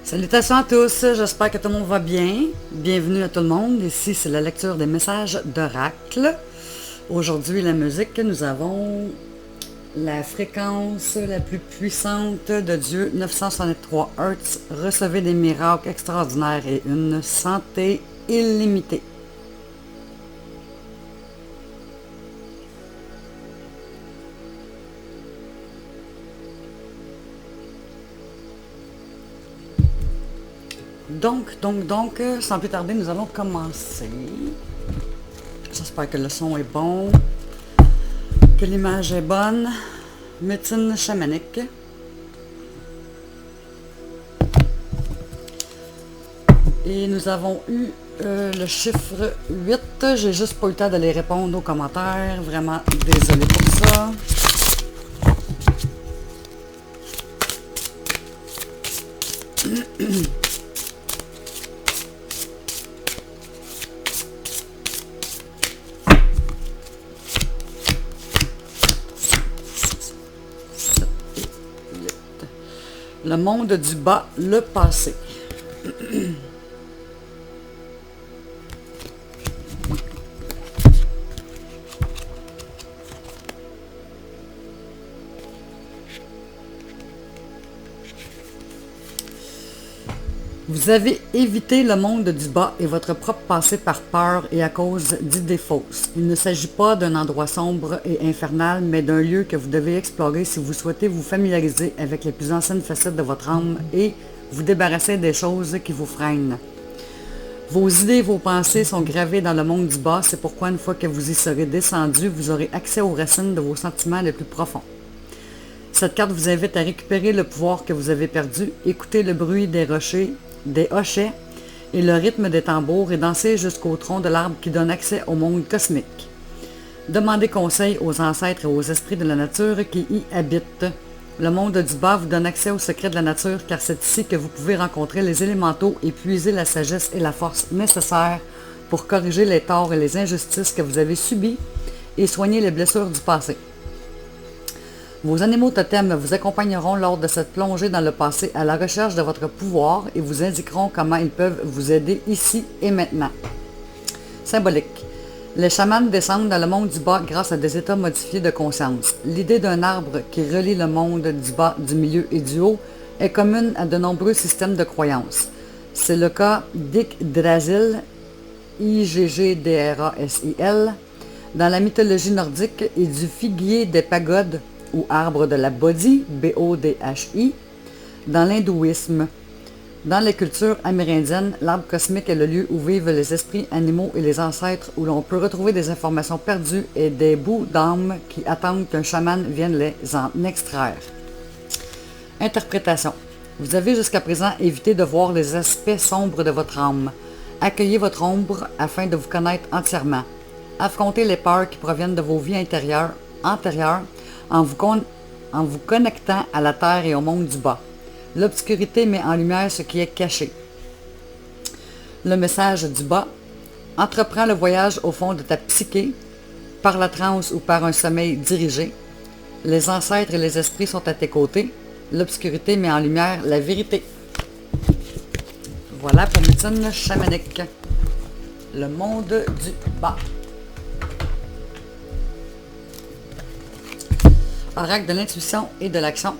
Salutations à tous, j'espère que tout le monde va bien. Bienvenue à tout le monde. Ici, c'est la lecture des messages d'oracle. Aujourd'hui, la musique, nous avons la fréquence la plus puissante de Dieu, 963 Hz. Recevez des miracles extraordinaires et une santé illimitée. Donc, sans plus tarder, nous allons commencer. J'espère que le son est bon, que l'image est bonne. Médecine chamanique. Et nous avons eu le chiffre 8. J'ai juste pas eu le temps d'aller répondre aux commentaires. Vraiment désolée pour ça. Le monde du bas, le passé. Vous avez évité le monde du bas et votre propre passé par peur et à cause d'idées fausses. Il ne s'agit pas d'un endroit sombre et infernal, mais d'un lieu que vous devez explorer si vous souhaitez vous familiariser avec les plus anciennes facettes de votre âme et vous débarrasser des choses qui vous freinent. Vos idées et vos pensées sont gravées dans le monde du bas, c'est pourquoi une fois que vous y serez descendu, vous aurez accès aux racines de vos sentiments les plus profonds. Cette carte vous invite à récupérer le pouvoir que vous avez perdu, écouter le bruit des rochers, des hochets et le rythme des tambours et danser jusqu'au tronc de l'arbre qui donne accès au monde cosmique. Demandez conseil aux ancêtres et aux esprits de la nature qui y habitent. Le monde du bas vous donne accès aux secrets de la nature car c'est ici que vous pouvez rencontrer les élémentaux et puiser la sagesse et la force nécessaires pour corriger les torts et les injustices que vous avez subis et soigner les blessures du passé. Vos animaux totems vous accompagneront lors de cette plongée dans le passé à la recherche de votre pouvoir et vous indiqueront comment ils peuvent vous aider ici et maintenant. Symbolique. Les chamans descendent dans le monde du bas grâce à des états modifiés de conscience. L'idée d'un arbre qui relie le monde du bas, du milieu et du haut est commune à de nombreux systèmes de croyances. C'est le cas d'Yggdrasil, Iggdrasil, dans la mythologie nordique et du figuier des pagodes, ou arbre de la Bodhi, B-O-D-H-I, dans l'hindouisme. Dans les cultures amérindiennes, l'arbre cosmique est le lieu où vivent les esprits animaux et les ancêtres, où l'on peut retrouver des informations perdues et des bouts d'âme qui attendent qu'un chaman vienne les en extraire. Interprétation. Vous avez jusqu'à présent évité de voir les aspects sombres de votre âme. Accueillez votre ombre afin de vous connaître entièrement. Affrontez les peurs qui proviennent de vos vies antérieures en vous connectant à la terre et au monde du bas. L'obscurité met en lumière ce qui est caché. Le message du bas. Entreprends le voyage au fond de ta psyché, par la transe ou par un sommeil dirigé. Les ancêtres et les esprits sont à tes côtés. L'obscurité met en lumière la vérité. Voilà pour médecine chamanique. Le monde du bas. Oracle de l'intuition et de l'action.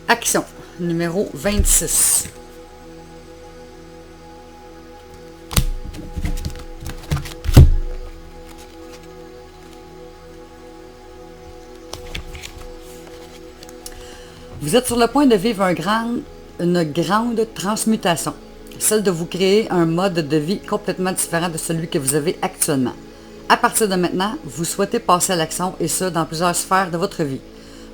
Action numéro 26. Vous êtes sur le point de vivre une grande transmutation, celle de vous créer un mode de vie complètement différent de celui que vous avez actuellement. À partir de maintenant, vous souhaitez passer à l'action et ce, dans plusieurs sphères de votre vie.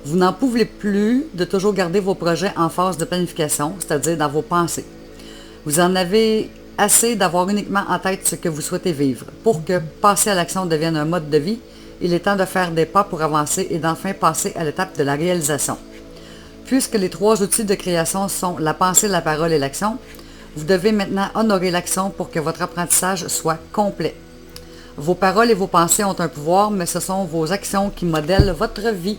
Vous n'en pouvez plus de toujours garder vos projets en phase de planification, c'est-à-dire dans vos pensées. Vous en avez assez d'avoir uniquement en tête ce que vous souhaitez vivre. Pour que passer à l'action devienne un mode de vie, Il est temps de faire des pas pour avancer et d'enfin passer à l'étape de la réalisation. Puisque les 3 outils de création sont la pensée, la parole et l'action, vous devez maintenant honorer l'action pour que votre apprentissage soit complet. Vos paroles et vos pensées ont un pouvoir, mais ce sont vos actions qui modèlent votre vie.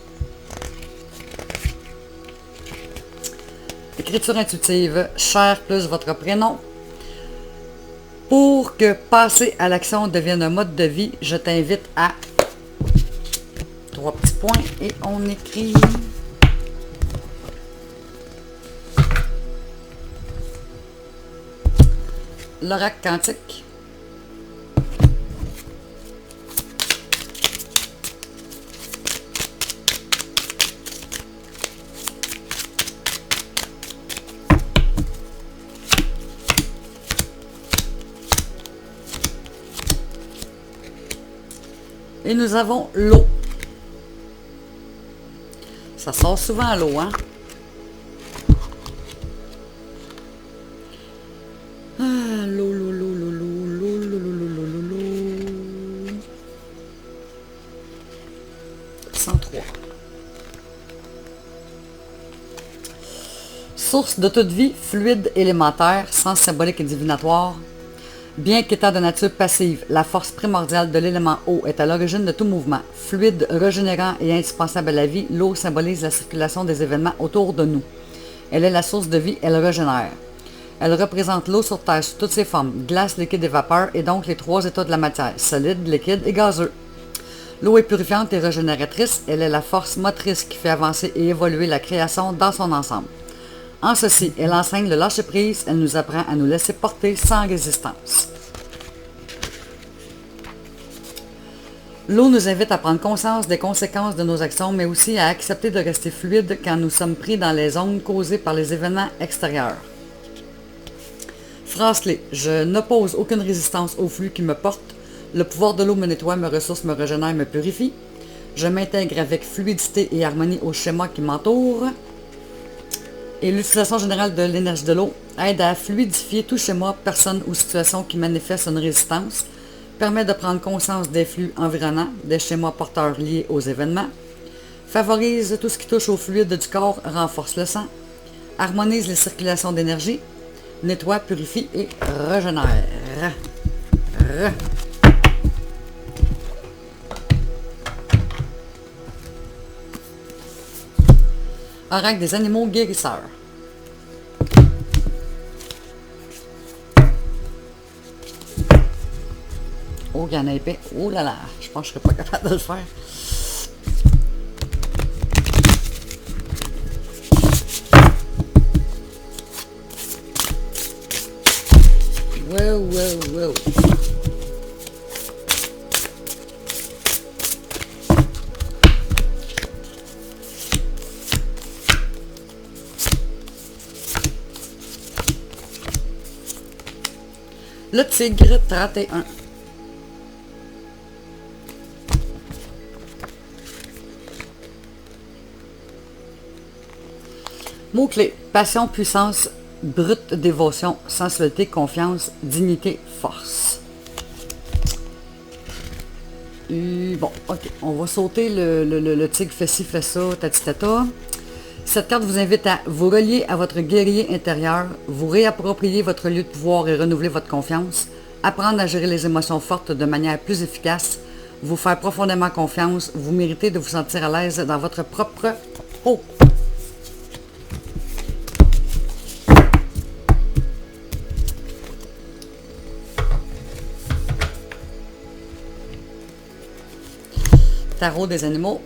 Écriture intuitive, Cher plus votre prénom. Pour que passer à l'action devienne un mode de vie, je t'invite à 3 petits points et on écrit l'oracle quantique. Et nous avons l'eau. Ça sort souvent l'eau, hein? Ah, l'eau, l'eau, l'eau, l'eau, l'eau, l'eau, l'eau, l'eau, l'eau, l'eau. 103. Source de toute vie, fluide élémentaire, sens symbolique et divinatoire. Bien qu'étant de nature passive, la force primordiale de l'élément eau est à l'origine de tout mouvement. Fluide, régénérant et indispensable à la vie, l'eau symbolise la circulation des événements autour de nous. Elle est la source de vie, elle régénère. Elle représente l'eau sur Terre sous toutes ses formes, glace, liquide et vapeur, et donc les 3 états de la matière, solide, liquide et gazeux. L'eau est purifiante et régénératrice, elle est la force motrice qui fait avancer et évoluer la création dans son ensemble. En ceci, elle enseigne le lâcher-prise, elle nous apprend à nous laisser porter sans résistance. L'eau nous invite à prendre conscience des conséquences de nos actions, mais aussi à accepter de rester fluide quand nous sommes pris dans les ondes causées par les événements extérieurs. Phrase clé. Je n'oppose aucune résistance au flux qui me porte. Le pouvoir de l'eau me nettoie, me ressource, me régénère, me purifie. Je m'intègre avec fluidité et harmonie au schéma qui m'entoure. Et l'utilisation générale de l'énergie de l'eau aide à fluidifier tout schéma, personne ou situation qui manifeste une résistance, permet de prendre conscience des flux environnants, des schémas porteurs liés aux événements, favorise tout ce qui touche au fluide du corps, renforce le sang, harmonise les circulations d'énergie, nettoie, purifie et régénère. Oracle des animaux guérisseurs. Oh, il y en a épais. Oh là là, je pense que je ne serais pas capable de le faire. Wow. Le tigre 31. Mots-clés. Passion, puissance, brute, dévotion, sensualité, confiance, dignité, force. Bon, ok. On va sauter le tigre fait ci, fait ça, tatitata. Cette carte vous invite à vous relier à votre guerrier intérieur, vous réapproprier votre lieu de pouvoir et renouveler votre confiance, apprendre à gérer les émotions fortes de manière plus efficace, vous faire profondément confiance, vous méritez de vous sentir à l'aise dans votre propre peau. Tarot des animaux.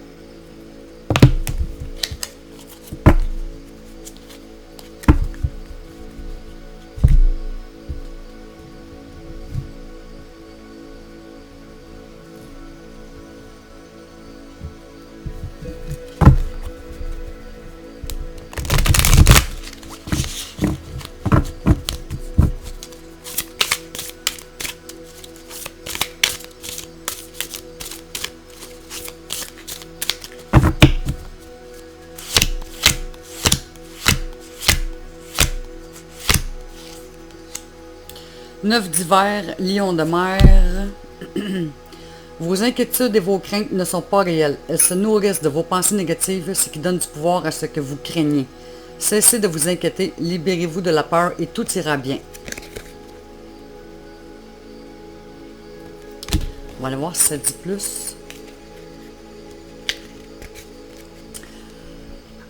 Neuf d'hiver, lion de mer. Vos inquiétudes et vos craintes ne sont pas réelles. Elles se nourrissent de vos pensées négatives, ce qui donne du pouvoir à ce que vous craignez. Cessez de vous inquiéter, libérez-vous de la peur et tout ira bien. On va aller voir si ça dit plus.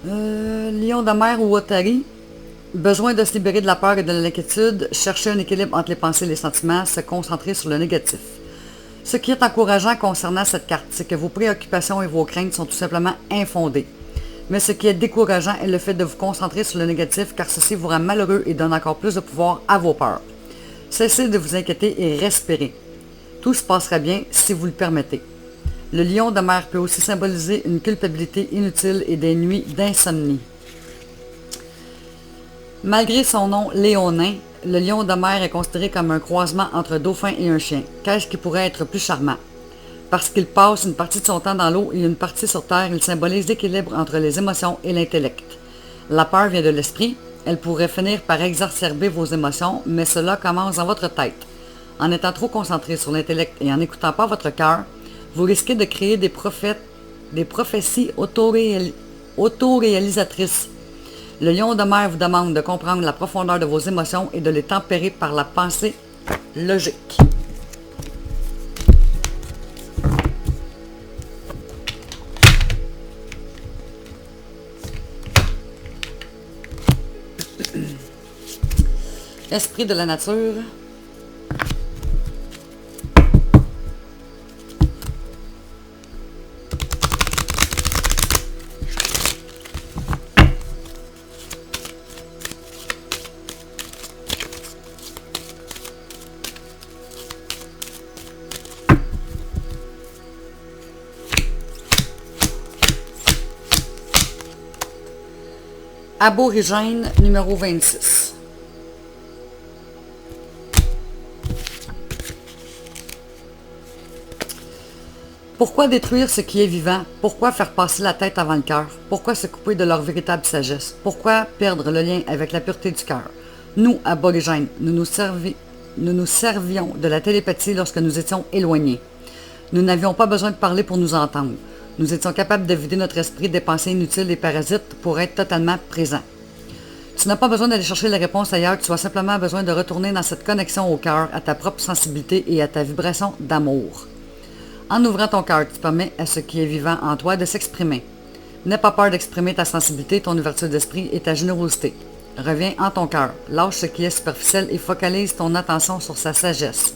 Lion de mer ou Otari. Besoin de se libérer de la peur et de l'inquiétude. Chercher un équilibre entre les pensées et les sentiments. Se concentrer sur le négatif. Ce qui est encourageant concernant cette carte, c'est que vos préoccupations et vos craintes sont tout simplement infondées. Mais ce qui est décourageant est le fait de vous concentrer sur le négatif, car ceci vous rend malheureux et donne encore plus de pouvoir à vos peurs. Cessez de vous inquiéter et respirez. Tout se passera bien si vous le permettez. Le lion de mer peut aussi symboliser une culpabilité inutile et des nuits d'insomnie. Malgré son nom léonin, le lion de mer est considéré comme un croisement entre un dauphin et un chien. Qu'est-ce qui pourrait être plus charmant? Parce qu'il passe une partie de son temps dans l'eau et une partie sur terre, il symbolise l'équilibre entre les émotions et l'intellect. La peur vient de l'esprit. Elle pourrait finir par exacerber vos émotions, mais cela commence dans votre tête. En étant trop concentré sur l'intellect et en n'écoutant pas votre cœur, vous risquez de créer des prophéties autoréalisatrices. Le lion de mer vous demande de comprendre la profondeur de vos émotions et de les tempérer par la pensée logique. Esprit de la nature. Aborigène numéro 26. Pourquoi détruire ce qui est vivant? Pourquoi faire passer la tête avant le cœur? Pourquoi se couper de leur véritable sagesse? Pourquoi perdre le lien avec la pureté du cœur? Nous, aborigènes, nous nous servions de la télépathie lorsque nous étions éloignés. Nous n'avions pas besoin de parler pour nous entendre. Nous étions capables de vider notre esprit des pensées inutiles et parasites pour être totalement présents. Tu n'as pas besoin d'aller chercher les réponses ailleurs, tu as simplement besoin de retourner dans cette connexion au cœur, à ta propre sensibilité et à ta vibration d'amour. En ouvrant ton cœur, tu permets à ce qui est vivant en toi de s'exprimer. N'aie pas peur d'exprimer ta sensibilité, ton ouverture d'esprit et ta générosité. Reviens en ton cœur, lâche ce qui est superficiel et focalise ton attention sur sa sagesse.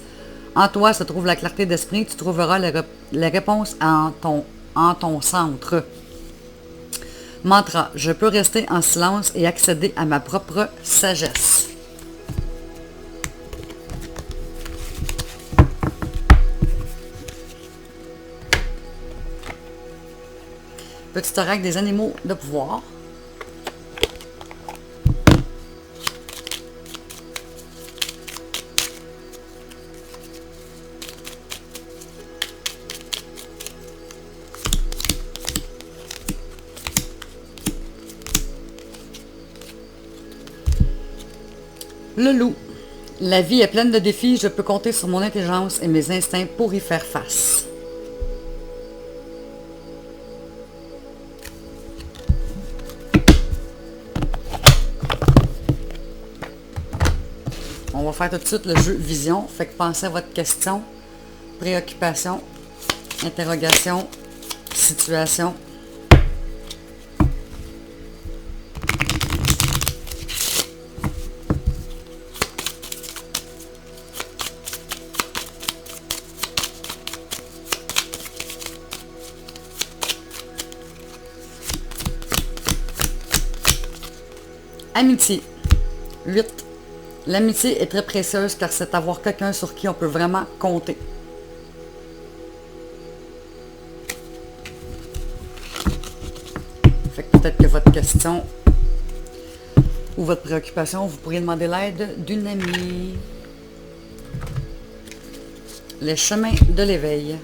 En toi se trouve la clarté d'esprit, tu trouveras les réponses en ton centre. Mantra, je peux rester en silence et accéder à ma propre sagesse. Petit oracle des animaux de pouvoir. Le loup. La vie est pleine de défis, je peux compter sur mon intelligence et mes instincts pour y faire face. On va faire tout de suite le jeu vision. Fait que pensez à votre question, préoccupation, interrogation, situation. Amitié. 8. L'amitié est très précieuse car c'est avoir quelqu'un sur qui on peut vraiment compter. Fait que peut-être que votre question ou votre préoccupation, vous pourriez demander l'aide d'une amie. Les chemins de l'éveil.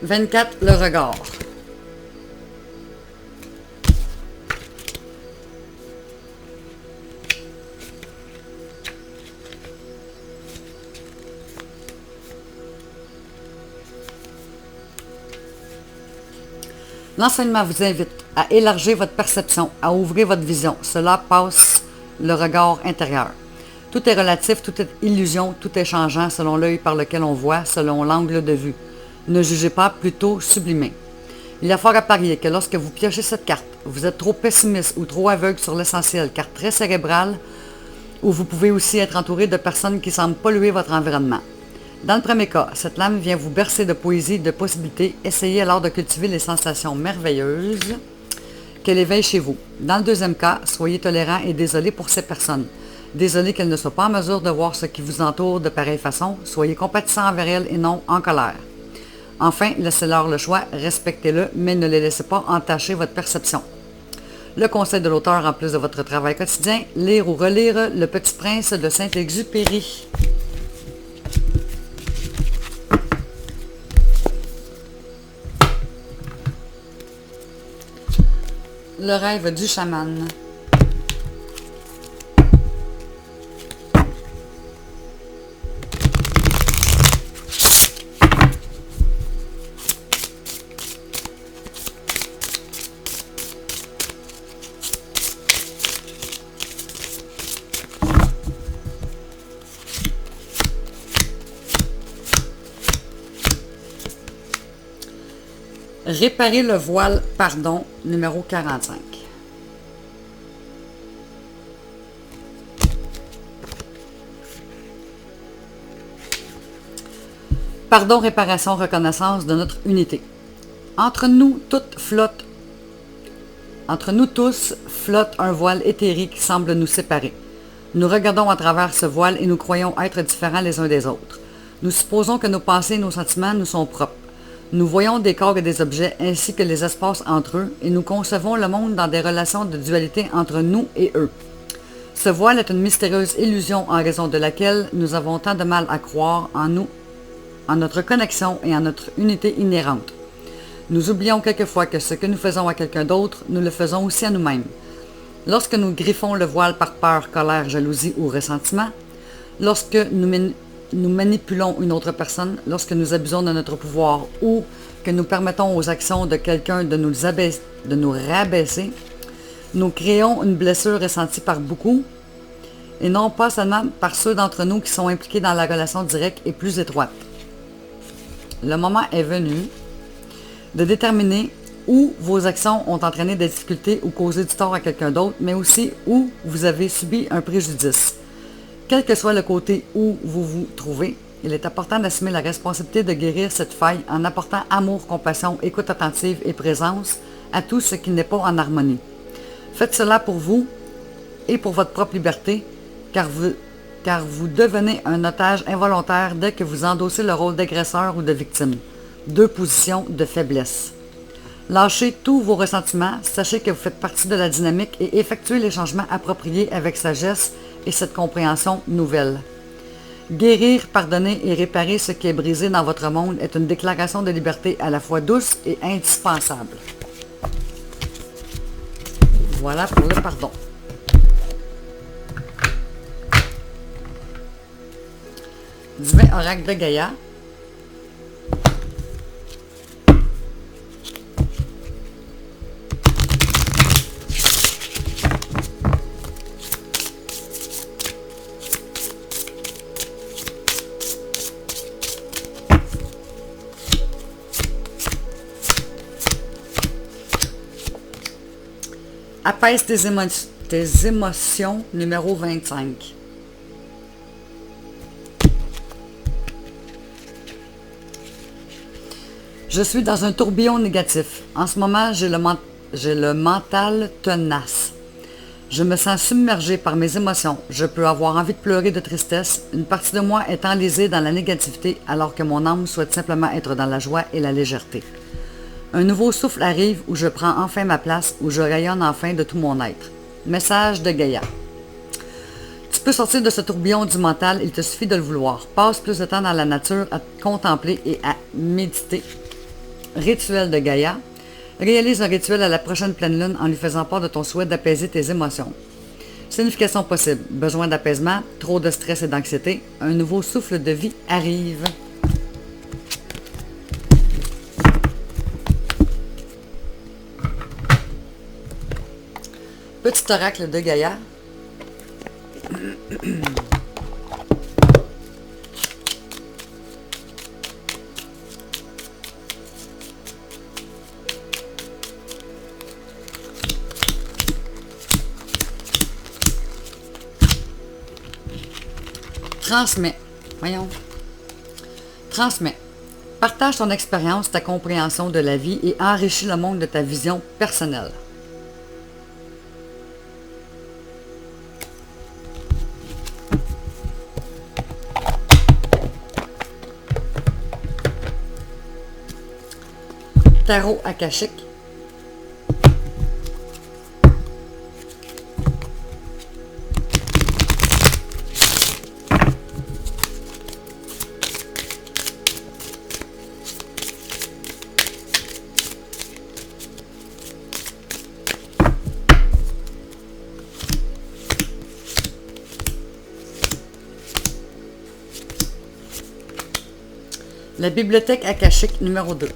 24, le regard. L'enseignement vous invite à élargir votre perception, à ouvrir votre vision. Cela passe le regard intérieur. Tout est relatif, tout est illusion, tout est changeant selon l'œil par lequel on voit, selon l'angle de vue. Ne jugez pas, plutôt sublimez. Il y a fort à parier que lorsque vous piochez cette carte, vous êtes trop pessimiste ou trop aveugle sur l'essentiel, carte très cérébrale, où vous pouvez aussi être entouré de personnes qui semblent polluer votre environnement. Dans le premier cas, cette lame vient vous bercer de poésie, de possibilités. Essayez alors de cultiver les sensations merveilleuses qu'elle éveille chez vous. Dans le deuxième cas, soyez tolérant et désolé pour ces personnes. Désolé qu'elles ne soient pas en mesure de voir ce qui vous entoure de pareille façon. Soyez compatissant envers elles et non en colère. Enfin, laissez-leur le choix, respectez-le, mais ne les laissez pas entacher votre perception. Le conseil de l'auteur en plus de votre travail quotidien, lire ou relire Le Petit Prince de Saint-Exupéry. Le rêve du chaman. Réparer le voile, pardon, numéro 45. Pardon, réparation, reconnaissance de notre unité. Entre nous tous flotte un voile éthérique qui semble nous séparer. Nous regardons à travers ce voile et nous croyons être différents les uns des autres. Nous supposons que nos pensées et nos sentiments nous sont propres. Nous voyons des corps et des objets ainsi que les espaces entre eux et nous concevons le monde dans des relations de dualité entre nous et eux. Ce voile est une mystérieuse illusion en raison de laquelle nous avons tant de mal à croire en nous, en notre connexion et en notre unité inhérente. Nous oublions quelquefois que ce que nous faisons à quelqu'un d'autre, nous le faisons aussi à nous-mêmes. Lorsque nous griffons le voile par peur, colère, jalousie ou ressentiment, lorsque nous manipulons une autre personne, lorsque nous abusons de notre pouvoir ou que nous permettons aux actions de quelqu'un de nous rabaisser, nous créons une blessure ressentie par beaucoup et non pas seulement par ceux d'entre nous qui sont impliqués dans la relation directe et plus étroite. Le moment est venu de déterminer où vos actions ont entraîné des difficultés ou causé du tort à quelqu'un d'autre, mais aussi où vous avez subi un préjudice. Quel que soit le côté où vous vous trouvez, il est important d'assumer la responsabilité de guérir cette faille en apportant amour, compassion, écoute attentive et présence à tout ce qui n'est pas en harmonie. Faites cela pour vous et pour votre propre liberté, car vous devenez un otage involontaire dès que vous endossez le rôle d'agresseur ou de victime. Deux positions de faiblesse. Lâchez tous vos ressentiments, sachez que vous faites partie de la dynamique et effectuez les changements appropriés avec sagesse et cette compréhension nouvelle. Guérir, pardonner et réparer ce qui est brisé dans votre monde est une déclaration de liberté à la fois douce et indispensable. Voilà pour le pardon. Divin oracle de Gaïa. Apaise tes émotions, numéro 25. Je suis dans un tourbillon négatif. En ce moment, j'ai le mental tenace. Je me sens submergé par mes émotions. Je peux avoir envie de pleurer de tristesse. Une partie de moi est enlisée dans la négativité alors que mon âme souhaite simplement être dans la joie et la légèreté. Un nouveau souffle arrive où je prends enfin ma place, où je rayonne enfin de tout mon être. Message de Gaïa. Tu peux sortir de ce tourbillon du mental, il te suffit de le vouloir. Passe plus de temps dans la nature à te contempler et à méditer. Rituel de Gaïa. Réalise un rituel à la prochaine pleine lune en lui faisant part de ton souhait d'apaiser tes émotions. Signification possible. Besoin d'apaisement, trop de stress et d'anxiété. Un nouveau souffle de vie arrive. Petit oracle de Gaïa. Transmets. Voyons. Transmets. Partage ton expérience, ta compréhension de la vie et enrichis le monde de ta vision personnelle. Tarot akashique. La bibliothèque akashique numéro 2.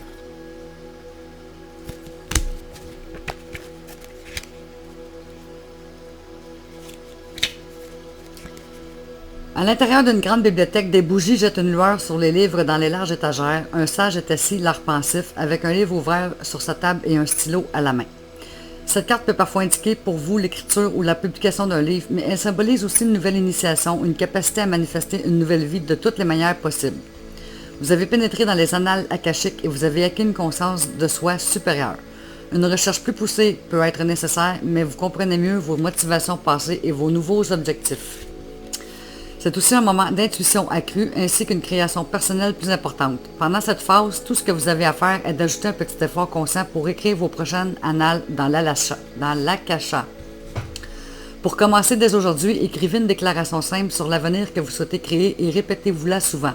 À l'intérieur d'une grande bibliothèque, des bougies jettent une lueur sur les livres dans les larges étagères. Un sage est assis, l'air pensif, avec un livre ouvert sur sa table et un stylo à la main. Cette carte peut parfois indiquer pour vous l'écriture ou la publication d'un livre, mais elle symbolise aussi une nouvelle initiation, une capacité à manifester une nouvelle vie de toutes les manières possibles. Vous avez pénétré dans les annales akashiques et vous avez acquis une conscience de soi supérieure. Une recherche plus poussée peut être nécessaire, mais vous comprenez mieux vos motivations passées et vos nouveaux objectifs. C'est aussi un moment d'intuition accrue ainsi qu'une création personnelle plus importante. Pendant cette phase, tout ce que vous avez à faire est d'ajouter un petit effort conscient pour écrire vos prochaines annales dans l'Akasha. Pour commencer dès aujourd'hui, écrivez une déclaration simple sur l'avenir que vous souhaitez créer et répétez-vous-la souvent.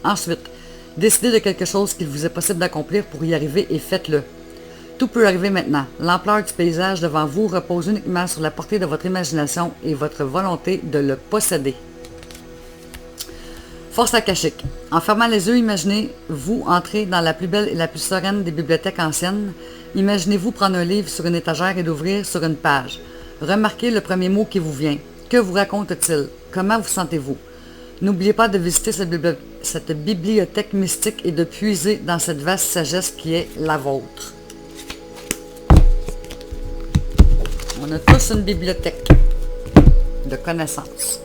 Ensuite, décidez de quelque chose qu'il vous est possible d'accomplir pour y arriver et faites-le. Tout peut arriver maintenant. L'ampleur du paysage devant vous repose uniquement sur la portée de votre imagination et votre volonté de le posséder. Force akashique. En fermant les yeux, imaginez-vous entrer dans la plus belle et la plus sereine des bibliothèques anciennes. Imaginez-vous prendre un livre sur une étagère et d'ouvrir sur une page. Remarquez le premier mot qui vous vient. Que vous raconte-t-il? Comment vous sentez-vous? N'oubliez pas de visiter cette bibliothèque mystique et de puiser dans cette vaste sagesse qui est la vôtre. On a tous une bibliothèque de connaissances.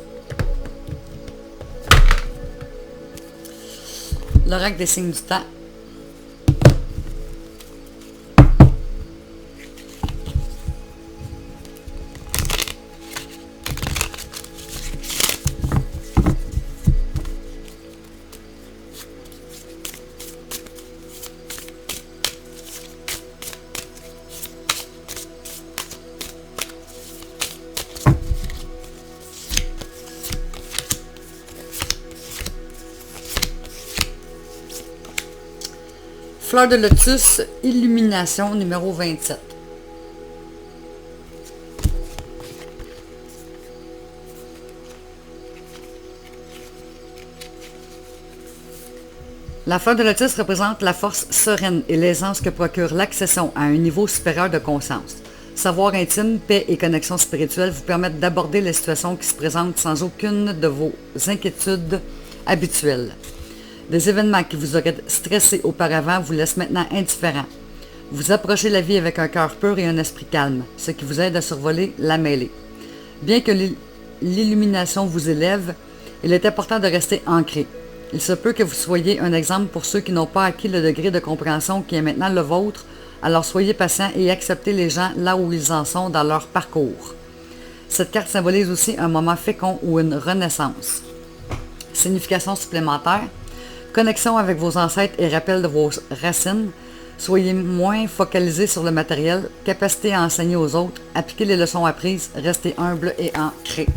L'oracle des signes du temps. Fleur de lotus, illumination numéro 27. La fleur de lotus représente la force sereine et l'aisance que procure l'accession à un niveau supérieur de conscience. Savoir intime, paix et connexion spirituelle vous permettent d'aborder les situations qui se présentent sans aucune de vos inquiétudes habituelles. Des événements qui vous auraient stressé auparavant vous laissent maintenant indifférent. Vous approchez la vie avec un cœur pur et un esprit calme, ce qui vous aide à survoler la mêlée. Bien que l'illumination vous élève, il est important de rester ancré. Il se peut que vous soyez un exemple pour ceux qui n'ont pas acquis le degré de compréhension qui est maintenant le vôtre, alors soyez patient et acceptez les gens là où ils en sont dans leur parcours. Cette carte symbolise aussi un moment fécond ou une renaissance. Signification supplémentaire. Connexion avec vos ancêtres et rappel de vos racines. Soyez moins focalisés sur le matériel, capacité à enseigner aux autres, appliquez les leçons apprises, restez humble et ancré.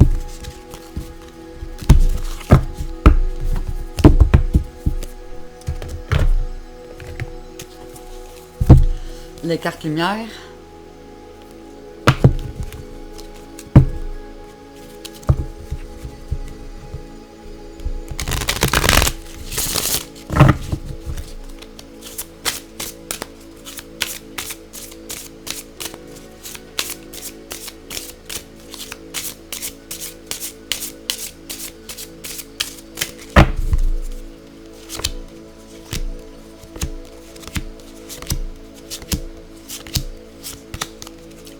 les cartes lumière.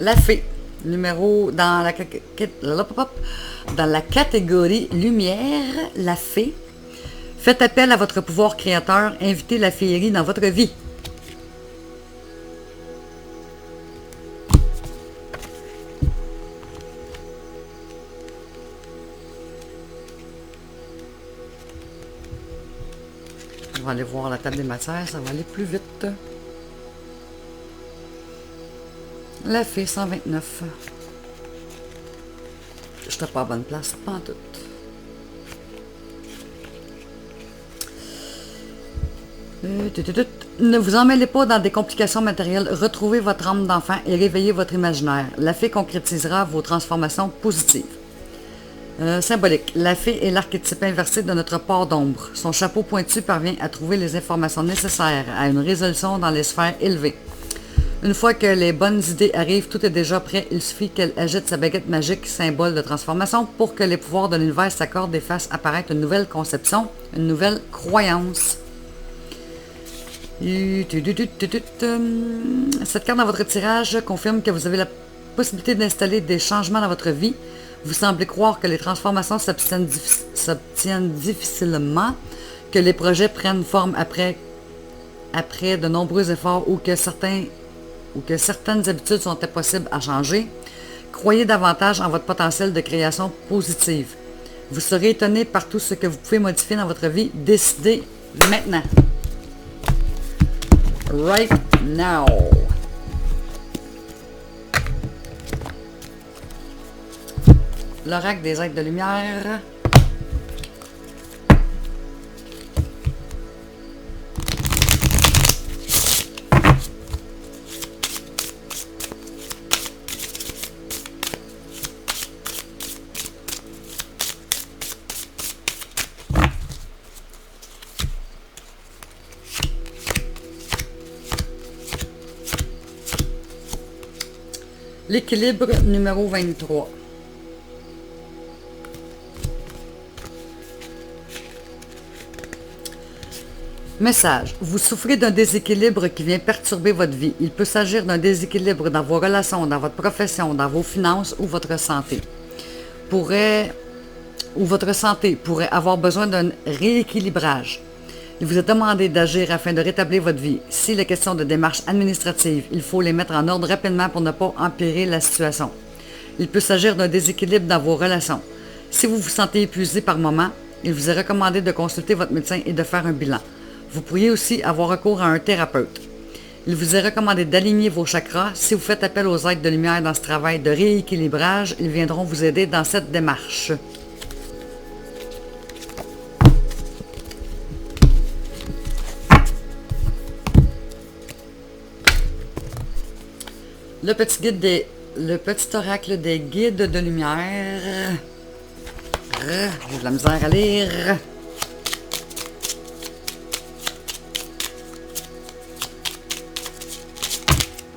La fée, numéro dans la catégorie lumière, la fée. Faites appel à votre pouvoir créateur, invitez la féerie dans votre vie. On va aller voir la table des matières, ça va aller plus vite. La fée 129. Je n'étais pas à bonne place, pas en tout. Ne vous emmêlez pas dans des complications matérielles. Retrouvez votre âme d'enfant et réveillez votre imaginaire. La fée concrétisera vos transformations positives. Symbolique. La fée est l'archétype inversé de notre part d'ombre. Son chapeau pointu parvient à trouver les informations nécessaires à une résolution dans les sphères élevées. Une fois que les bonnes idées arrivent, tout est déjà prêt. Il suffit qu'elle agite sa baguette magique, symbole de transformation, pour que les pouvoirs de l'univers s'accordent et fassent apparaître une nouvelle conception, une nouvelle croyance. Cette carte dans votre tirage confirme que vous avez la possibilité d'installer des changements dans votre vie. Vous semblez croire que les transformations s'obtiennent difficilement, que les projets prennent forme après de nombreux efforts ou que certaines habitudes sont impossibles à changer. Croyez davantage en votre potentiel de création positive. Vous serez étonné par tout ce que vous pouvez modifier dans votre vie. Décidez maintenant. Right now. L'oracle des êtres de lumière. L'équilibre numéro 23. Message. Vous souffrez d'un déséquilibre qui vient perturber votre vie. Il peut s'agir d'un déséquilibre dans vos relations, dans votre profession, dans vos finances ou votre santé. Votre santé pourrait avoir besoin d'un rééquilibrage. Il vous est demandé d'agir afin de rétablir votre vie. S'il est question de démarches administratives, il faut les mettre en ordre rapidement pour ne pas empirer la situation. Il peut s'agir d'un déséquilibre dans vos relations. Si vous vous sentez épuisé par moment, il vous est recommandé de consulter votre médecin et de faire un bilan. Vous pourriez aussi avoir recours à un thérapeute. Il vous est recommandé d'aligner vos chakras. Si vous faites appel aux êtres de lumière dans ce travail de rééquilibrage, ils viendront vous aider dans cette démarche. Le petit oracle des guides de lumière. J'ai de la misère à lire.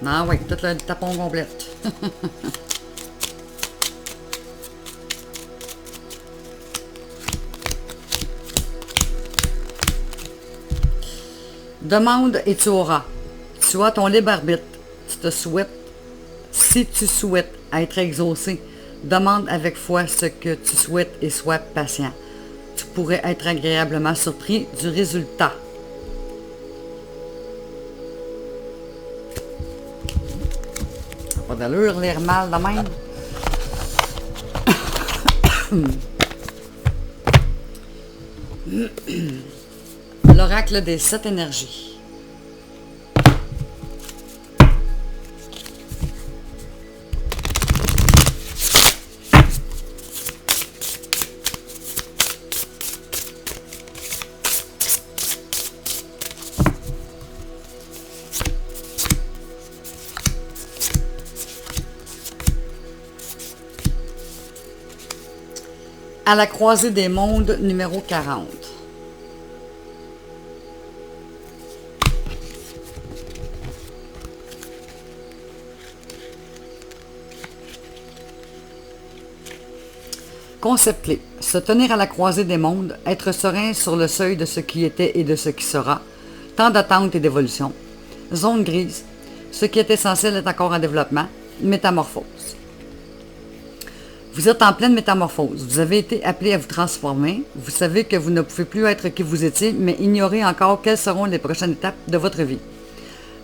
Ah oui, tout le tapon complète. Demande et tu auras. Tu as ton libre arbitre. Si tu souhaites être exaucé, demande avec foi ce que tu souhaites et sois patient. Tu pourrais être agréablement surpris du résultat. Pas d'allure, l'air mal de même. L'oracle des 7 énergies. À la croisée des mondes, numéro 40. Concept clé. Se tenir à la croisée des mondes, être serein sur le seuil de ce qui était et de ce qui sera. Temps d'attente et d'évolution. Zone grise. Ce qui est essentiel est encore en développement. Métamorphose. Vous êtes en pleine métamorphose. Vous avez été appelé à vous transformer. Vous savez que vous ne pouvez plus être qui vous étiez, mais ignorez encore quelles seront les prochaines étapes de votre vie.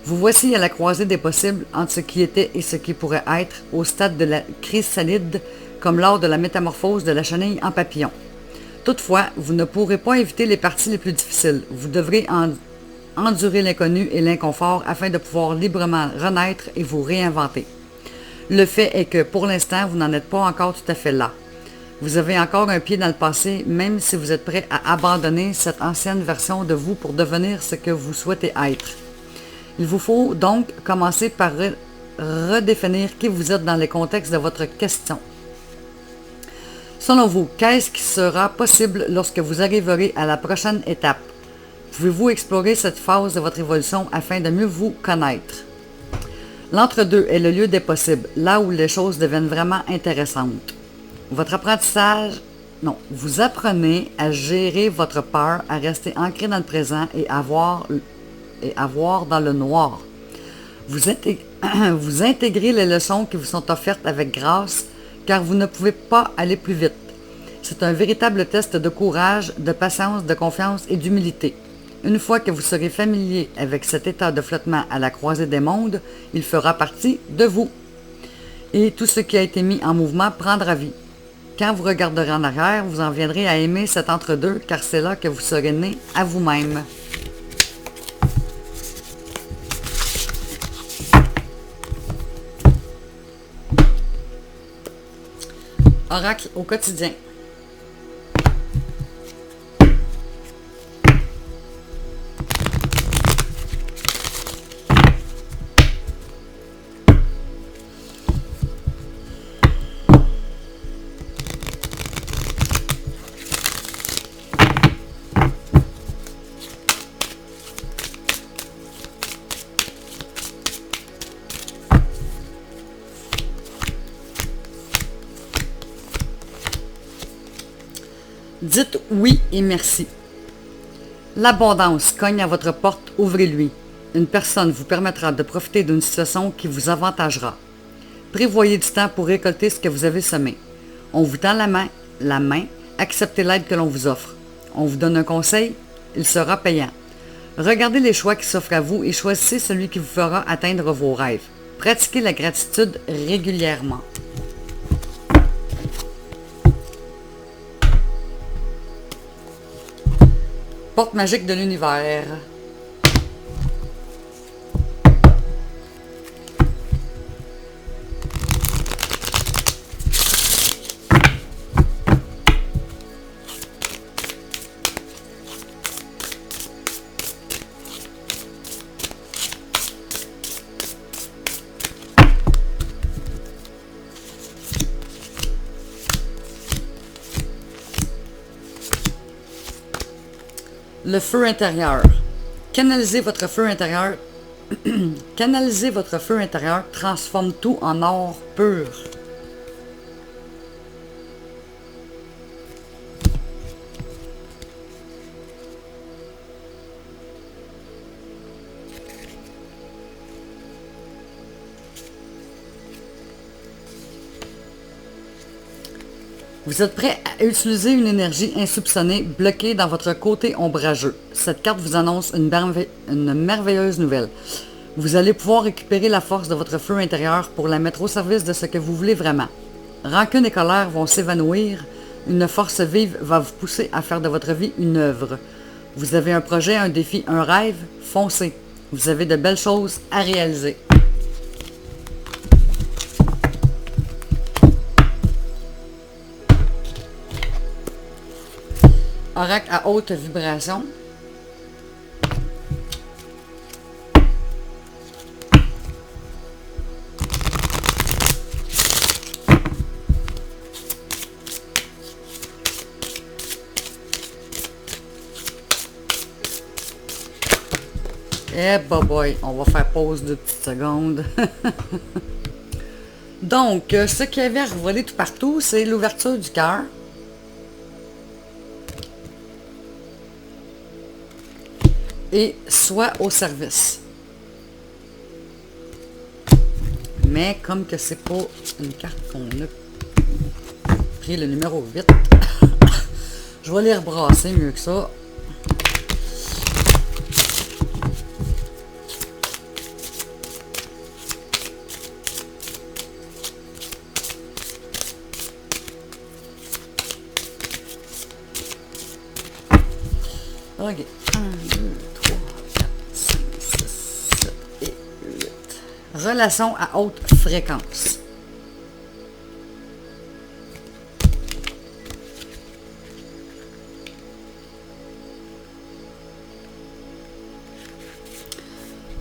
Vous voici à la croisée des possibles entre ce qui était et ce qui pourrait être, au stade de la chrysalide, comme lors de la métamorphose de la chenille en papillon. Toutefois, vous ne pourrez pas éviter les parties les plus difficiles. Vous devrez endurer l'inconnu et l'inconfort afin de pouvoir librement renaître et vous réinventer. Le fait est que, pour l'instant, vous n'en êtes pas encore tout à fait là. Vous avez encore un pied dans le passé, même si vous êtes prêt à abandonner cette ancienne version de vous pour devenir ce que vous souhaitez être. Il vous faut donc commencer par redéfinir qui vous êtes dans les contextes de votre question. Selon vous, qu'est-ce qui sera possible lorsque vous arriverez à la prochaine étape? Pouvez-vous explorer cette phase de votre évolution afin de mieux vous connaître? L'entre-deux est le lieu des possibles, là où les choses deviennent vraiment intéressantes. Votre apprentissage, vous apprenez à gérer votre peur, à rester ancré dans le présent et à voir dans le noir. Vous intégrez les leçons qui vous sont offertes avec grâce, car vous ne pouvez pas aller plus vite. C'est un véritable test de courage, de patience, de confiance et d'humilité. Une fois que vous serez familier avec cet état de flottement à la croisée des mondes, il fera partie de vous. Et tout ce qui a été mis en mouvement prendra vie. Quand vous regarderez en arrière, vous en viendrez à aimer cet entre-deux, car c'est là que vous serez né à vous-même. Oracle au quotidien. Dites oui et merci. L'abondance cogne à votre porte, ouvrez-lui. Une personne vous permettra de profiter d'une situation qui vous avantagera. Prévoyez du temps pour récolter ce que vous avez semé. On vous tend la main, acceptez l'aide que l'on vous offre. On vous donne un conseil, il sera payant. Regardez les choix qui s'offrent à vous et choisissez celui qui vous fera atteindre vos rêves. Pratiquez la gratitude régulièrement. Porte magique de l'univers. Le feu intérieur. Canalisez votre feu intérieur. Canaliser votre feu intérieur transforme tout en or pur. Vous êtes prêt à utiliser une énergie insoupçonnée bloquée dans votre côté ombrageux. Cette carte vous annonce une merveilleuse nouvelle. Vous allez pouvoir récupérer la force de votre feu intérieur pour la mettre au service de ce que vous voulez vraiment. Rancune et colère vont s'évanouir. Une force vive va vous pousser à faire de votre vie une œuvre. Vous avez un projet, un défi, un rêve, foncez. Vous avez de belles choses à réaliser. Oracle à haute vibration. Eh boy, on va faire pause 2 petites secondes. Donc, ce qui avait revolé tout partout, c'est l'ouverture du cœur. Et soit au service. Mais comme que c'est pas une carte qu'on a pris le numéro 8, je vais les rebrasser mieux que ça. Ok. 1, 2, 3, 4, 5, 6, 7 et 8. Relation à haute fréquence.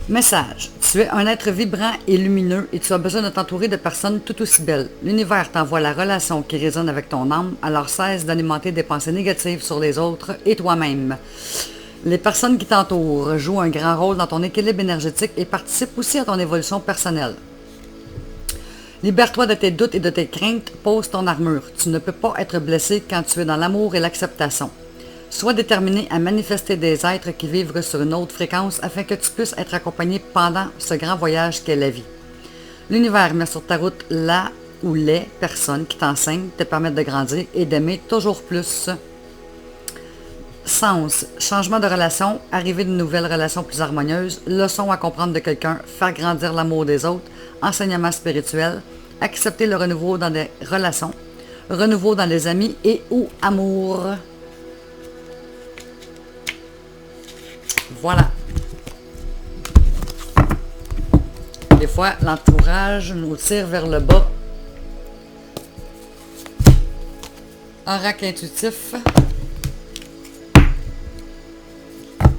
Message. Tu es un être vibrant et lumineux et tu as besoin de t'entourer de personnes tout aussi belles. L'univers t'envoie la relation qui résonne avec ton âme, alors cesse d'alimenter des pensées négatives sur les autres et toi-même. Les personnes qui t'entourent jouent un grand rôle dans ton équilibre énergétique et participent aussi à ton évolution personnelle. Libère-toi de tes doutes et de tes craintes, pose ton armure. Tu ne peux pas être blessé quand tu es dans l'amour et l'acceptation. Sois déterminé à manifester des êtres qui vivent sur une autre fréquence afin que tu puisses être accompagné pendant ce grand voyage qu'est la vie. L'univers met sur ta route la ou les personnes qui t'enseignent, te permettent de grandir et d'aimer toujours plus. Sens, changement de relation, arrivée de nouvelles relations plus harmonieuses, leçon à comprendre de quelqu'un, faire grandir l'amour des autres, enseignement spirituel, accepter le renouveau dans des relations, renouveau dans les amis et ou amour. Voilà. Des fois, l'entourage nous tire vers le bas. Oracle intuitif.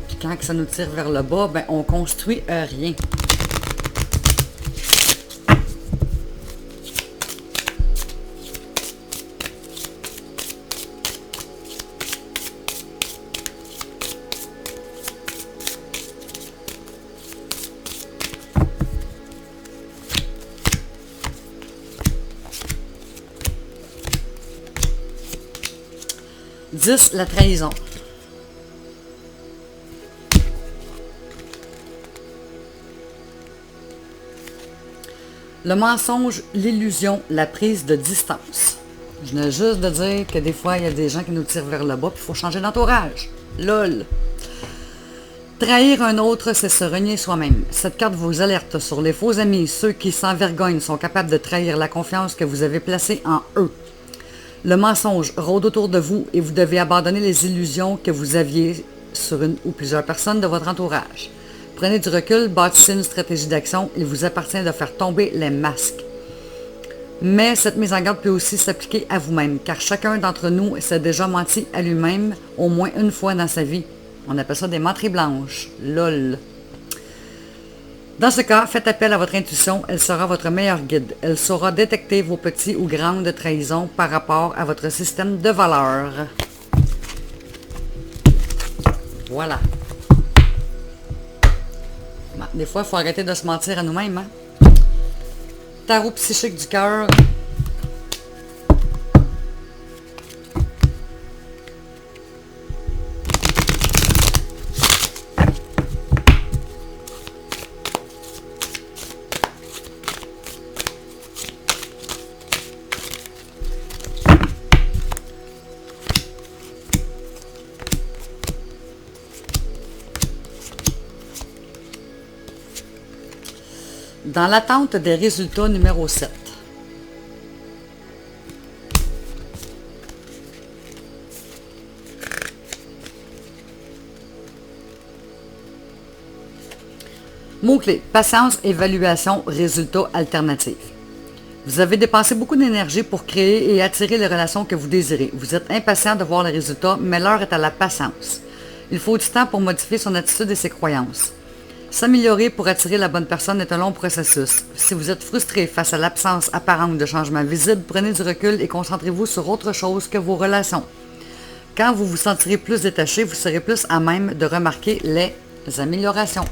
Puis quand ça nous tire vers le bas, ben, on construit rien. La trahison. Le mensonge, l'illusion, la prise de distance. Je venais juste de dire que des fois, il y a des gens qui nous tirent vers le bas, puis il faut changer d'entourage. LOL. Trahir un autre, c'est se renier soi-même. Cette carte vous alerte sur les faux amis, ceux qui, sans vergogne, sont capables de trahir la confiance que vous avez placée en eux. Le mensonge rôde autour de vous et vous devez abandonner les illusions que vous aviez sur une ou plusieurs personnes de votre entourage. Prenez du recul, bâtissez une stratégie d'action, il vous appartient de faire tomber les masques. Mais cette mise en garde peut aussi s'appliquer à vous-même, car chacun d'entre nous s'est déjà menti à lui-même au moins une fois dans sa vie. On appelle ça des menteries blanches. LOL. Dans ce cas, faites appel à votre intuition, elle sera votre meilleure guide. Elle saura détecter vos petits ou grandes trahisons par rapport à votre système de valeurs. Voilà. Bon, des fois, il faut arrêter de se mentir à nous-mêmes. Hein? Tarot psychique du cœur. Dans l'attente des résultats numéro 7. Mots-clés. Patience, évaluation, résultats alternatifs. Vous avez dépensé beaucoup d'énergie pour créer et attirer les relations que vous désirez. Vous êtes impatient de voir les résultats, mais l'heure est à la patience. Il faut du temps pour modifier son attitude et ses croyances. S'améliorer pour attirer la bonne personne est un long processus. Si vous êtes frustré face à l'absence apparente de changement visible, prenez du recul et concentrez-vous sur autre chose que vos relations. Quand vous vous sentirez plus détaché, vous serez plus à même de remarquer les améliorations.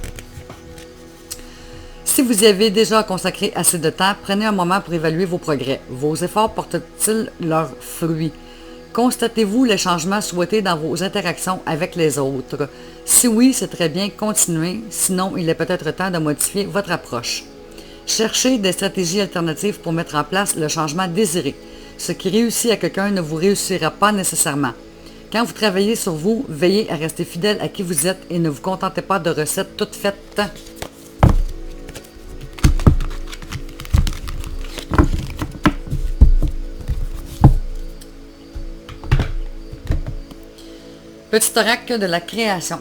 Si vous y avez déjà consacré assez de temps, prenez un moment pour évaluer vos progrès. Vos efforts portent-ils leurs fruits? Constatez-vous les changements souhaités dans vos interactions avec les autres? Si oui, c'est très bien, continuez. Sinon, il est peut-être temps de modifier votre approche. Cherchez des stratégies alternatives pour mettre en place le changement désiré. Ce qui réussit à quelqu'un ne vous réussira pas nécessairement. Quand vous travaillez sur vous, veillez à rester fidèle à qui vous êtes et ne vous contentez pas de recettes toutes faites. Petit oracle de la création.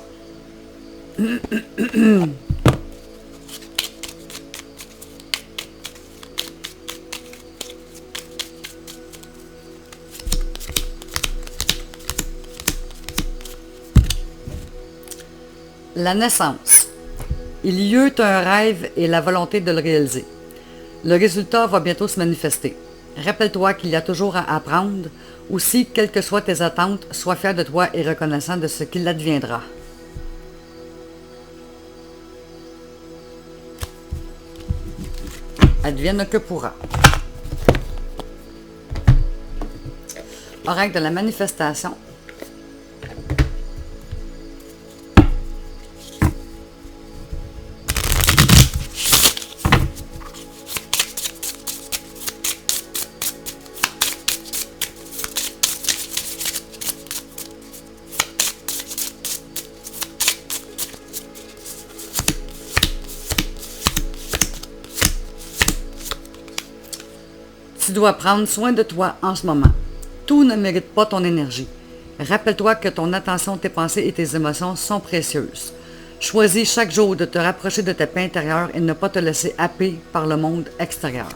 La naissance. Il y eut un rêve et la volonté de le réaliser. Le résultat va bientôt se manifester. Rappelle-toi qu'il y a toujours à apprendre. Aussi, quelles que soient tes attentes, sois fier de toi et reconnaissant de ce qu'il adviendra. Advienne que pourra. Oracle de la manifestation. Tu dois prendre soin de toi en ce moment. Tout ne mérite pas ton énergie. Rappelle-toi que ton attention, tes pensées et tes émotions sont précieuses. Choisis chaque jour de te rapprocher de ta paix intérieure et ne pas te laisser happer par le monde extérieur.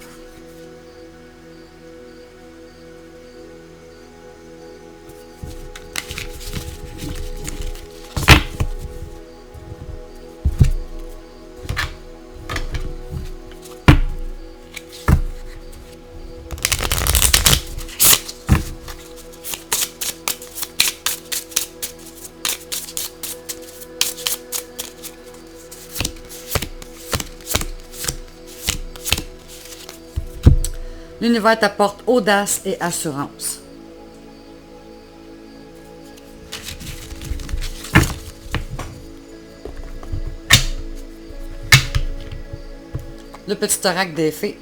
L'univers t'apporte audace et assurance. Le petit oracle des fées.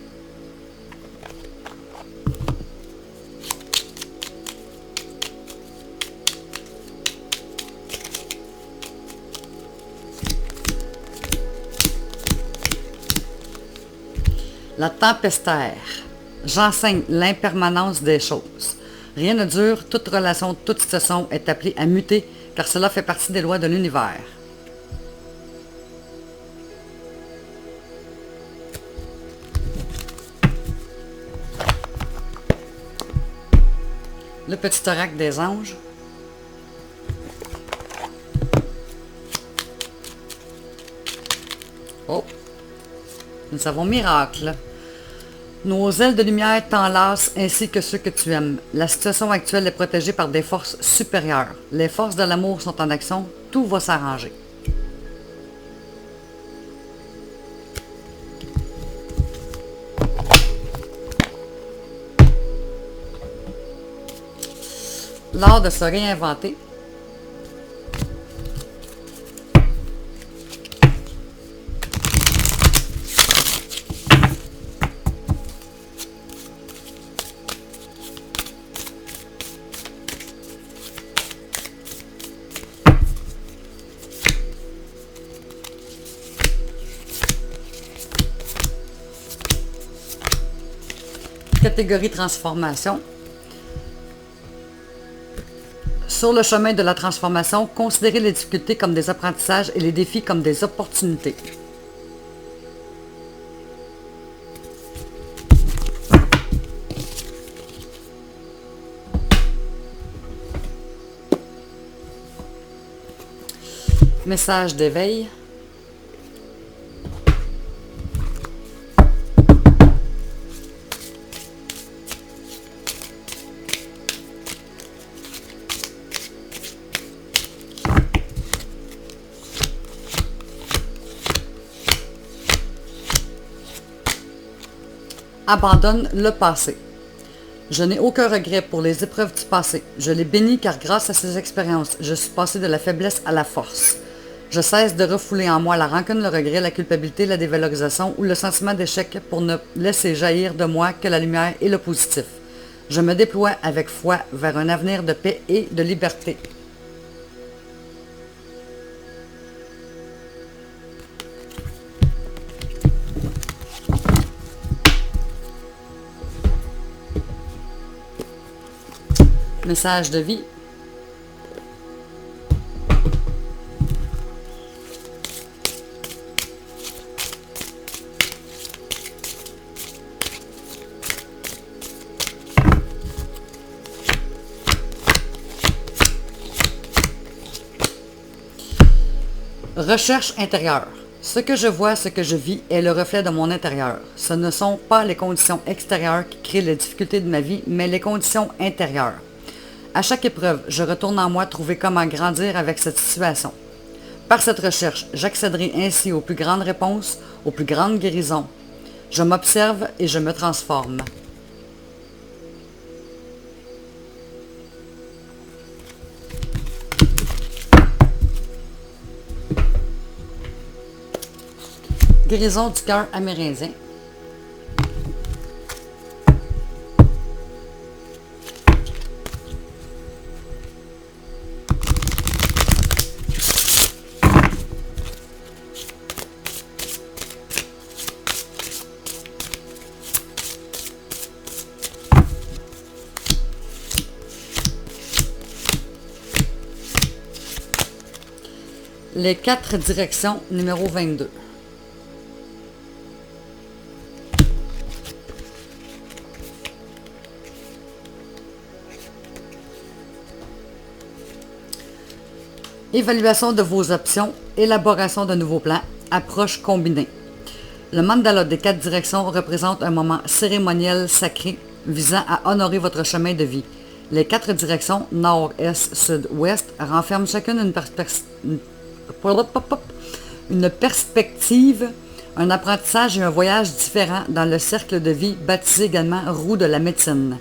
La tempestaire. J'enseigne l'impermanence des choses. Rien ne dure, toute relation, toute situation est appelée à muter, car cela fait partie des lois de l'univers. Le petit oracle des anges. Oh! Nous avons miracle. Nos ailes de lumière t'enlacent ainsi que ceux que tu aimes. La situation actuelle est protégée par des forces supérieures. Les forces de l'amour sont en action. Tout va s'arranger. L'art de se réinventer. Catégorie transformation. Sur le chemin de la transformation, considérez les difficultés comme des apprentissages et les défis comme des opportunités. Message d'éveil. Abandonne le passé. Je n'ai aucun regret pour les épreuves du passé. Je les bénis car grâce à ces expériences, je suis passé de la faiblesse à la force. Je cesse de refouler en moi la rancune, le regret, la culpabilité, la dévalorisation ou le sentiment d'échec pour ne laisser jaillir de moi que la lumière et le positif. Je me déploie avec foi vers un avenir de paix et de liberté. Message de vie. Recherche intérieure. Ce que je vois, ce que je vis est le reflet de mon intérieur. Ce ne sont pas les conditions extérieures qui créent les difficultés de ma vie, mais les conditions intérieures. À chaque épreuve, je retourne en moi trouver comment grandir avec cette situation. Par cette recherche, j'accéderai ainsi aux plus grandes réponses, aux plus grandes guérisons. Je m'observe et je me transforme. Guérison du cœur amérindien. Les 4 directions, numéro 22. Évaluation de vos options, élaboration de nouveaux plans, approche combinée. Le mandala des 4 directions représente un moment cérémoniel sacré visant à honorer votre chemin de vie. Les 4 directions, nord, est, sud, ouest, renferment chacune une perspective, un apprentissage et un voyage différents dans le cercle de vie baptisé également roue de la médecine.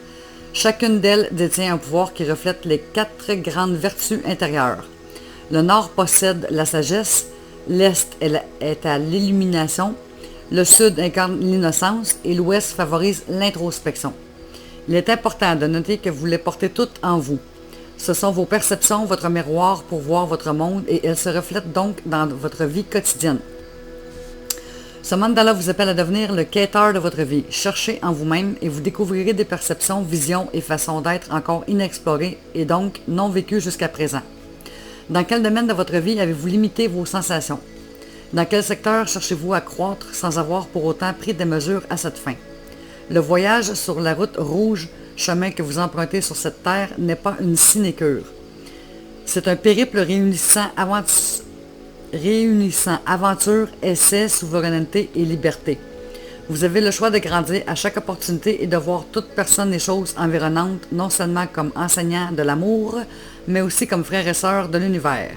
Chacune d'elles détient un pouvoir qui reflète les 4 grandes vertus intérieures. Le nord possède la sagesse, l'est est à l'illumination, le sud incarne l'innocence et l'ouest favorise l'introspection. Il est important de noter que vous les portez toutes en vous. Ce sont vos perceptions, votre miroir pour voir votre monde et elles se reflètent donc dans votre vie quotidienne. Ce mandala vous appelle à devenir le quêteur de votre vie. Cherchez en vous-même et vous découvrirez des perceptions, visions et façons d'être encore inexplorées et donc non vécues jusqu'à présent. Dans quel domaine de votre vie avez-vous limité vos sensations? Dans quel secteur cherchez-vous à croître sans avoir pour autant pris des mesures à cette fin? Le voyage sur la route rouge, chemin que vous empruntez sur cette terre, n'est pas une sinécure. C'est un périple réunissant aventure, essai, souveraineté et liberté. Vous avez le choix de grandir à chaque opportunité et de voir toute personne et chose environnante, non seulement comme enseignant de l'amour, mais aussi comme frères et sœurs de l'univers.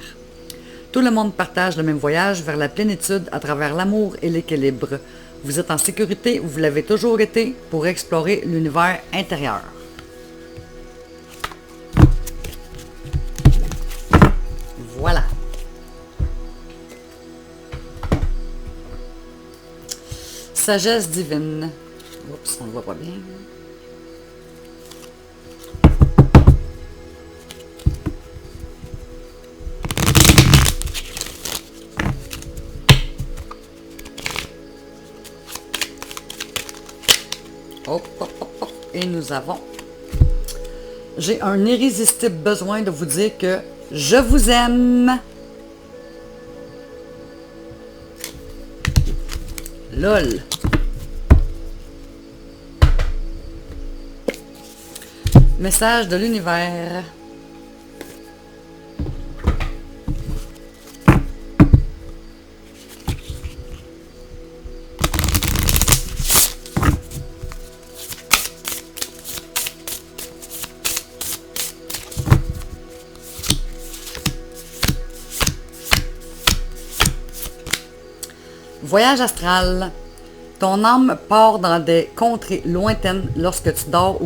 Tout le monde partage le même voyage vers la plénitude à travers l'amour et l'équilibre. Vous êtes en sécurité, vous l'avez toujours été, pour explorer l'univers intérieur. Voilà. Sagesse divine. Oups, on ne voit pas bien. Hop, hop, hop, hop. Et nous avons... J'ai un irrésistible besoin de vous dire que je vous aime. LOL. Message de l'univers. Voyage astral. Ton âme part dans des contrées lointaines lorsque tu dors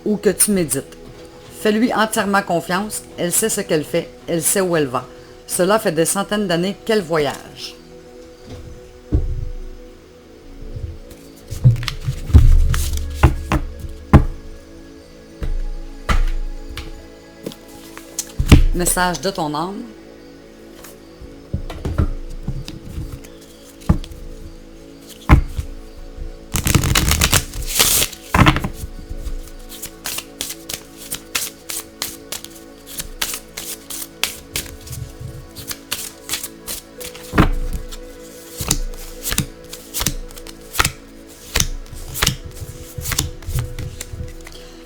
ou que tu médites. Fais-lui entièrement confiance, elle sait ce qu'elle fait, elle sait où elle va. Cela fait des centaines d'années qu'elle voyage. Message de ton âme.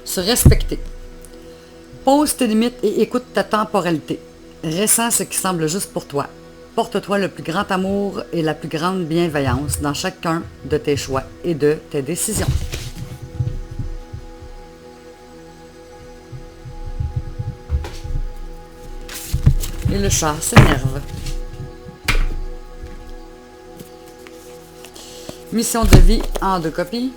Se respecter. Pose tes limites et écoute ta temporalité. Ressens ce qui semble juste pour toi. Porte-toi le plus grand amour et la plus grande bienveillance dans chacun de tes choix et de tes décisions. Et le chat s'énerve. Mission de vie en 2 copies.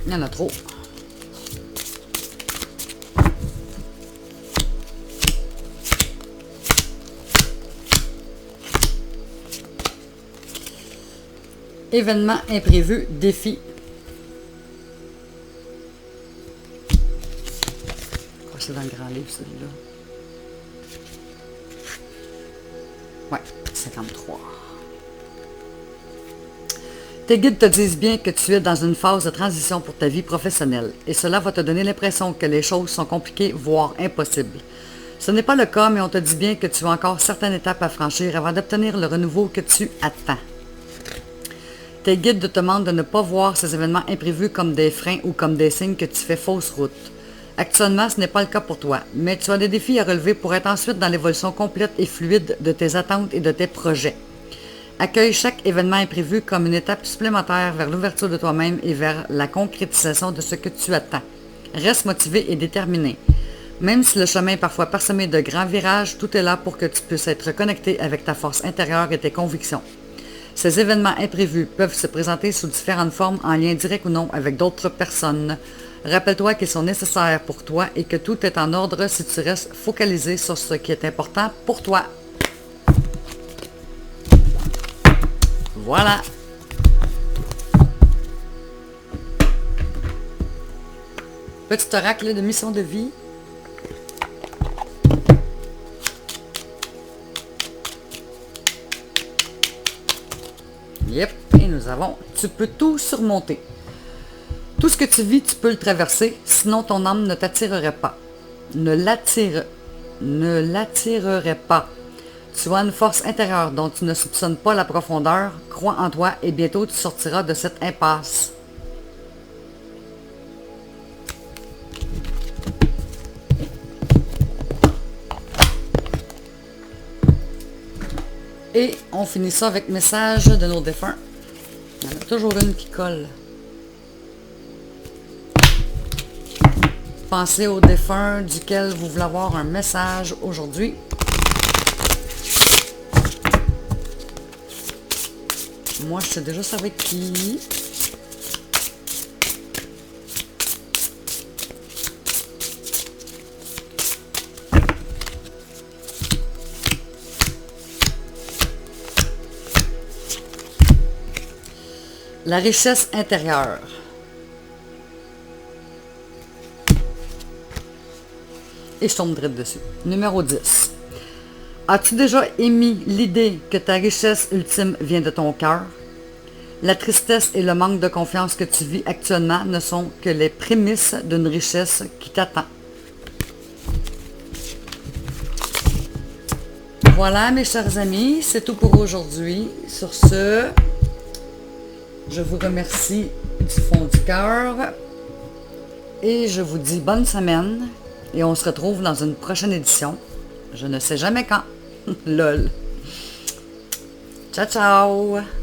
Il y en a trop. Événement imprévu, défi. C'est dans le grand livre, celui-là. Ouais, 53. Tes guides te disent bien que tu es dans une phase de transition pour ta vie professionnelle et cela va te donner l'impression que les choses sont compliquées, voire impossibles. Ce n'est pas le cas, mais on te dit bien que tu as encore certaines étapes à franchir avant d'obtenir le renouveau que tu attends. Tes guides te demandent de ne pas voir ces événements imprévus comme des freins ou comme des signes que tu fais fausse route. Actuellement, ce n'est pas le cas pour toi, mais tu as des défis à relever pour être ensuite dans l'évolution complète et fluide de tes attentes et de tes projets. Accueille chaque événement imprévu comme une étape supplémentaire vers l'ouverture de toi-même et vers la concrétisation de ce que tu attends. Reste motivé et déterminé. Même si le chemin est parfois parsemé de grands virages, tout est là pour que tu puisses être connecté avec ta force intérieure et tes convictions. Ces événements imprévus peuvent se présenter sous différentes formes en lien direct ou non avec d'autres personnes. Rappelle-toi qu'ils sont nécessaires pour toi et que tout est en ordre si tu restes focalisé sur ce qui est important pour toi. Voilà. Petit oracle de mission de vie. Yep, et nous avons, tu peux tout surmonter. Tout ce que tu vis, tu peux le traverser, sinon ton âme ne t'attirerait pas. Ne l'attirerait pas. Tu as une force intérieure dont tu ne soupçonnes pas la profondeur. Crois en toi et bientôt tu sortiras de cette impasse. Et on finit ça avec message de nos défunts. Il y en a toujours une qui colle. Pensez aux défunts duquel vous voulez avoir un message aujourd'hui. Moi, je sais déjà ça va être qui. La richesse intérieure. Et je tombe direct dessus. Numéro 10. As-tu déjà émis l'idée que ta richesse ultime vient de ton cœur? La tristesse et le manque de confiance que tu vis actuellement ne sont que les prémices d'une richesse qui t'attend. Voilà mes chers amis, c'est tout pour aujourd'hui. Sur ce, je vous remercie du fond du cœur et je vous dis bonne semaine et on se retrouve dans une prochaine édition. Je ne sais jamais quand. Lol. Ciao, ciao!